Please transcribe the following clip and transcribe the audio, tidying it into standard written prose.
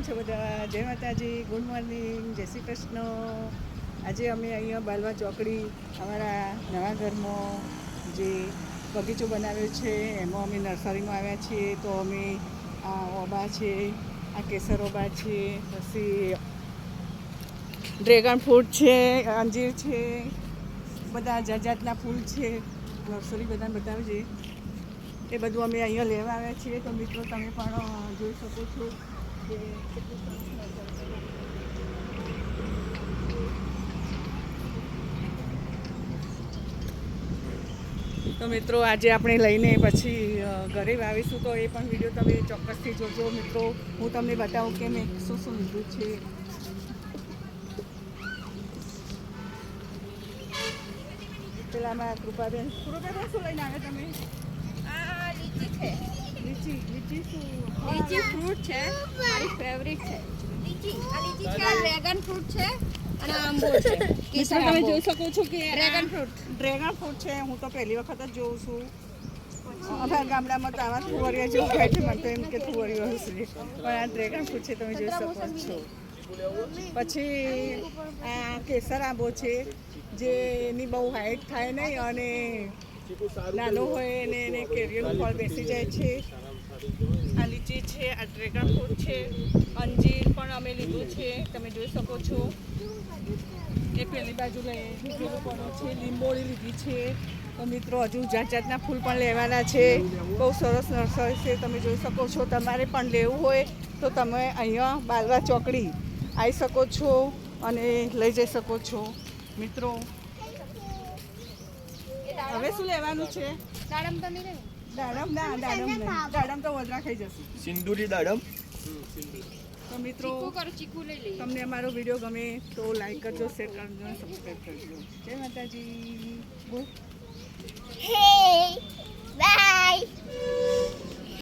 છો બધા? જય માતાજી, ગુડ મોર્નિંગ, જય શ્રી કૃષ્ણ. આજે અમે અહીંયા બાલવા ચોકડી અમારા નવા ઘરમાં જે બગીચો બનાવ્યો છે એમાં અમે નર્સરીમાં આવ્યા છીએ. તો અમે આ ઓબા છે, આ કેસર ઓબા છે, પછી ડ્રેગન ફ્રૂટ છે, અંજીર છે, બધા જાત જાતના ફૂલ છે. નર્સરી બધાને બતાવે છે એ બધું અમે અહીંયા લેવા આવ્યા છીએ. તો મિત્રો તમે પણ જોઈ શકો છો કે કેટલું સરસ નર્સરી. તો મિત્રો આજે આપણે લઈને પછી ઘરે આવીશું તો એ પણ વિડીયો તમે ચોક્કસથી જોજો. મિત્રો હું તમને બતાવું કે મેં શું શું લીધું છે. પેલા અમારા કૃપાબેન શું લઈને આવ્યા તમે? લીચી છે. લીચી શું? લીચી ફ્રૂટ છે, મારી ફેવરિટ છે. લીચી છે, ડ્રેગન ફ્રૂટ છે અને આંબો છે. કેસર તમે જોઈ શકો છો કે ડ્રેગન ફ્રૂટ છે. હું તો પહેલી વખત જ જોઉં છું. અમારા ગામડામાં તો આવા થુવરિયા જેવું કહે છે, મને તો એમ કે થુવરિયો હશે, પણ આ ડ્રેગન ફ્રૂટ છે, તમે જોઈ શકો છો. પછી આ કેસર આંબો છે, જે એની બહુ હાઈટ થાય નહીં અને નાનો હોય અને એને કેરીનું ફળ બેસી જાય છે. આ લીચી છે, આ ડ્રેગન ફ્રૂટ છે, અંજીર પણ અમે લીધું છે, તમે જોઈ શકો છો. એ પેલી બાજુ લીધેલું પણ છે, લીંબોળી લીધી છે. તો મિત્રો હજુ જાત જાતના ફૂલ પણ લેવાના છે. બહુ સરસ નર્સરી છે, તમે જોઈ શકો છો. તમારે પણ લેવું હોય તો તમે અહીંયા બાલવા ચોકડી આવી શકો છો અને લઈ જઈ શકો છો. મિત્રો હવે શું લેવાનું છે? દાડમ તો નહીં લેવું. દાડમ ના, દાડમ નહીં, દાડમ તો વજરા ખાઈ જશે. સિંદૂરી દાડમ. તો મિત્રો ચીકુ લઈ લઈએ. તમને અમારો વિડીયો ગમે તો લાઈક કરજો, શેર કરજો, સબસ્ક્રાઈબ કરજો. જય માતાજી.